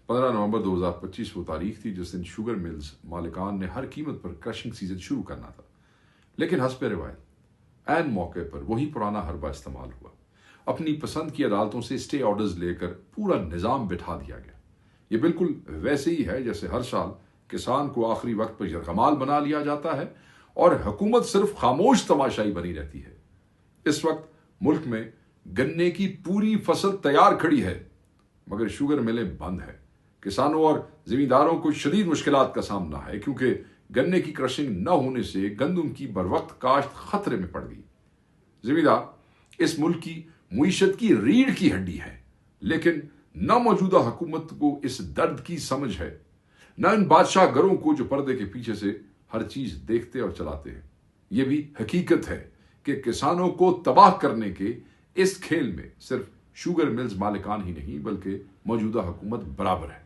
15 नवंबर 2025 वो तारीख थी जिस दिन शुगर मिल्स मालिकान ने हर कीमत पर क्रशिंग सीजन शुरू करना था, लेकिन हस्ब रिवायत ऐन मौके पर वही पुराना हरबा इस्तेमाल हुआ। अपनी पसंद की अदालतों से स्टे ऑर्डर्स लेकर पूरा निजाम बिठा दिया गया। ये बिल्कुल वैसे ही है जैसे हर साल किसान को आखिरी वक्त पर यरगमाल बना लिया जाता है और हुकूमत सिर्फ खामोश तमाशाई बनी रहती है। इस वक्त मुल्क में गन्ने की पूरी फसल तैयार खड़ी है, मगर शुगर मिलें बंद है। किसानों और जिमींदारों को शदीद मुश्किलात का सामना है, क्योंकि गन्ने की क्रशिंग न होने से गंदम की बरवक्त काश्त खतरे में पड़ गई। जिमींदार इस मुल्क की मुईशत की रीढ़ की हड्डी है, लेकिन न मौजूदा हुकूमत को इस दर्द की समझ है, न इन बादशाह गरों को जो पर्दे के पीछे से हर चीज देखते और चलाते हैं। यह भी हकीकत है कि किसानों को तबाह करने के इस खेल में सिर्फ शुगर मिल्स मालिकान ही नहीं बल्कि मौजूदा हुकूमत बराबर है,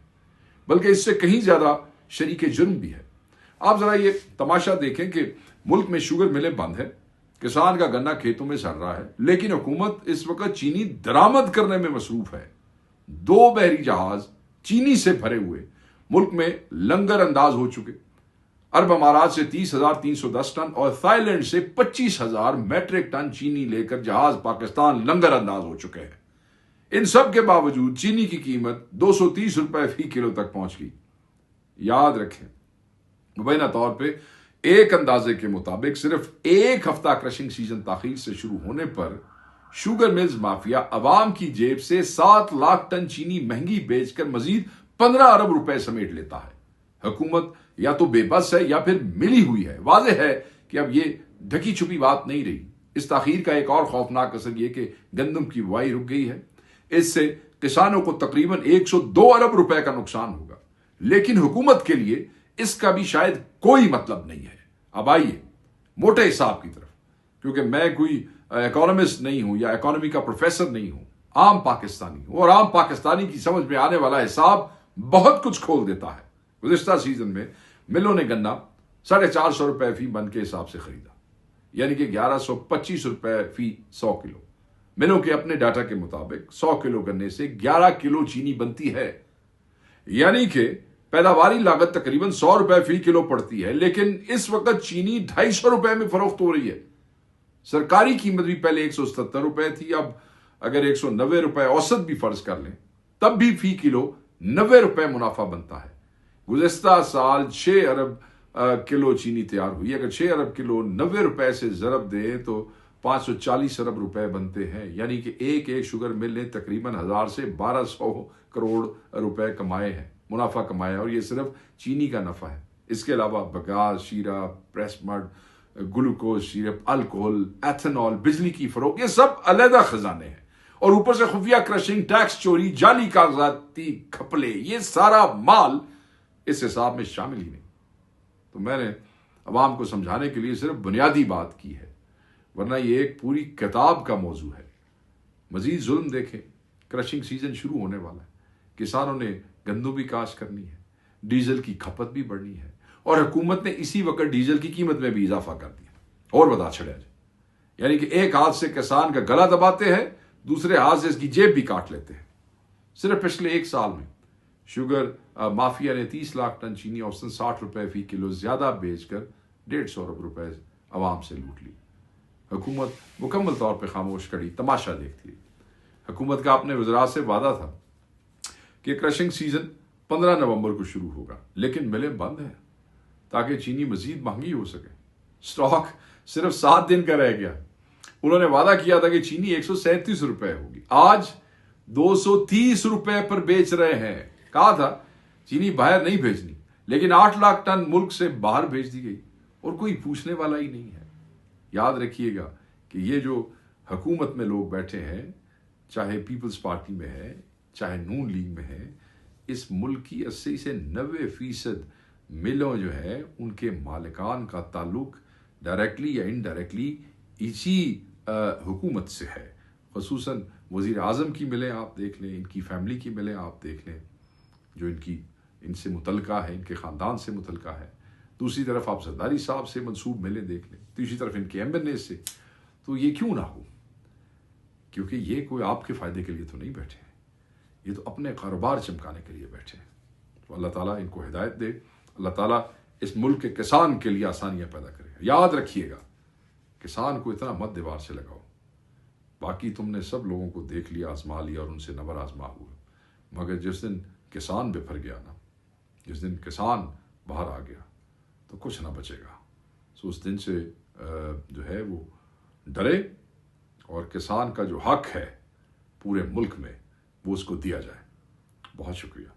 बल्कि इससे कहीं ज्यादा शरीके जुर्म भी है। आप जरा ये तमाशा देखें कि मुल्क में शुगर मिलें बंद है, किसान का गन्ना खेतों में सड़ रहा है, लेकिन हुकूमत इस वक्त चीनी दरामद करने में मसरूफ है। 2 बहरी जहाज चीनी से भरे हुए मुल्क में लंगर अंदाज हो चुके। अरब अमारात से 30,310 टन और थाईलैंड से 25,000 मैट्रिक टन चीनी लेकर जहाज पाकिस्तान लंगर अंदाज हो चुके हैं। इन सब के बावजूद चीनी की कीमत 230 रुपए फी किलो तक पहुंच गई। याद रखें, मुबैना तौर पे एक अंदाजे के मुताबिक सिर्फ एक हफ्ता क्रशिंग सीजन ताखीर से शुरू होने पर शुगर मिल्स माफिया अवाम की जेब से 7 लाख टन चीनी महंगी बेचकर मजीद 15 अरब रुपए समेट लेता है। हुकूमत या तो बेबस है या फिर मिली हुई है। वाज़ेह है कि अब ये ढकी छुपी बात नहीं रही। इस ताखीर का एक और खौफनाक असर यह कि गंदम की बुआई रुक गई है। इससे किसानों को तकरीबन 102 अरब रुपए का नुकसान होगा, लेकिन हुकूमत के लिए इसका भी शायद कोई मतलब नहीं है। अब आइए मोटे हिसाब की तरफ, क्योंकि मैं कोई इकोनॉमिस्ट नहीं हूं या इकोनॉमी का प्रोफेसर नहीं हूं, आम पाकिस्तानी हूं, और आम पाकिस्तानी की समझ में आने वाला हिसाब बहुत कुछ खोल देता है। गुज़िश्ता सीजन में मिलों ने गन्ना 450 रुपए फी मन के हिसाब से खरीदा, यानी कि 1125 रुपए फी 100 किलो। मिलों के अपने डाटा के मुताबिक 100 किलो गन्ने से 11 किलो चीनी बनती है, यानी कि पैदावारी लागत तकरीबन 100 रुपए फी किलो पड़ती है, लेकिन इस वक्त चीनी 250 रुपए में फरोख्त हो रही है। सरकारी कीमत भी पहले 177 रुपए थी, अब अगर 190 रुपए औसत भी फर्ज कर लें तब भी फी किलो 90 रुपए मुनाफा बनता है। गुज़िश्ता साल 6 अरब किलो चीनी तैयार हुई। अगर 6 अरब किलो 90 रुपए से जरब दे तो 540 अरब रुपए बनते हैं, यानी कि एक शुगर मिल ने तकरीबन 1000 से 1200 करोड़ रुपए कमाए हैं, मुनाफा कमाया, और ये सिर्फ चीनी का नफा है। इसके अलावा बगास, शीरा, press mud, glucose syrup, alcohol, ethanol, बिजली की फरोख्त, ये सब अलग खजाने हैं, और ऊपर से खुफिया क्रशिंग, टैक्स चोरी, जाली कागजाती घपले, ये सारा माल इस हिसाब में शामिल ही नहीं। तो मैंने अवाम को समझाने के लिए सिर्फ बुनियादी बात की है, वरना ये एक पूरी किताब का मौजू है। मजीद जुल्म देखें, क्रशिंग सीजन शुरू होने वाला है, किसानों ने गंदम भी काश्त करनी है, डीजल की खपत भी बढ़नी है, और हुकूमत ने इसी वक्त डीजल की कीमत में भी इजाफा कर दिया और बता छड़िया जाए। यानी कि एक हाथ से किसान का गला दबाते हैं, दूसरे हाथ से इसकी जेब भी काट लेते हैं। सिर्फ पिछले 1 साल में शुगर माफिया ने 30 लाख टन चीनी औसतन 60 रुपए फी किलो ज्यादा बेचकर 150 अरब रुपए अवाम से लूट ली। हुकूमत मुकम्मल तौर पर खामोश खड़ी तमाशा देखती रही। हुकूमत का अपने वज़रा से वादा था कि क्रशिंग सीजन 15 नवंबर को शुरू होगा, लेकिन मिलें बंद हैं ताकि चीनी मजीद महंगी हो सके। स्टॉक सिर्फ 7 दिन का रह गया। उन्होंने वादा किया था कि चीनी 137 रुपए होगी, आज 230 रुपए पर बेच रहे हैं। कहा था चीनी बाहर नहीं भेजनी, लेकिन 8 लाख टन मुल्क से बाहर भेज दी गई और कोई पूछने वाला ही नहीं है। याद रखिएगा कि ये जो हुकूमत में लोग बैठे हैं, चाहे पीपल्स पार्टी में है, चाहे नून लीग में है, इस मुल्क की 80 से 90% मिलों जो है उनके मालिकान का ताल्लुक डायरेक्टली या इनडायरेक्टली इसी हुकूमत से है। ख़ुसूसन वज़ीर आज़म की मिलें आप देख लें, इनकी फैमिली की मिलें आप देख लें, जो इनसे मुतल्लिका है, इनके ख़ानदान से मुतल्लिका है। दूसरी तरफ आप जरदारी साहब से मंसूब मिलें देख लें, तीसरी तरफ इनके एमएनए से। तो ये क्यों ना हो, क्योंकि ये कोई आपके फ़ायदे के लिए तो नहीं बैठे हैं, ये तो अपने कारोबार चमकाने के लिए बैठे हैं। तो अल्लाह ताला इनको हिदायत दे, अल्लाह ताला इस मुल्क के किसान के लिए आसानियां पैदा करेगा। याद रखिएगा, किसान को इतना मत दीवार से लगाओ, बाकी तुमने सब लोगों को देख लिया, आजमा लिया और उनसे नंबर आजमा हुआ, मगर जिस दिन किसान बिफर गया ना, जिस दिन किसान बाहर आ गया तो कुछ ना बचेगा। सो उस दिन से जो है वो डरे और किसान का जो हक है पूरे मुल्क में वो उसको दिया जाए। बहुत शुक्रिया।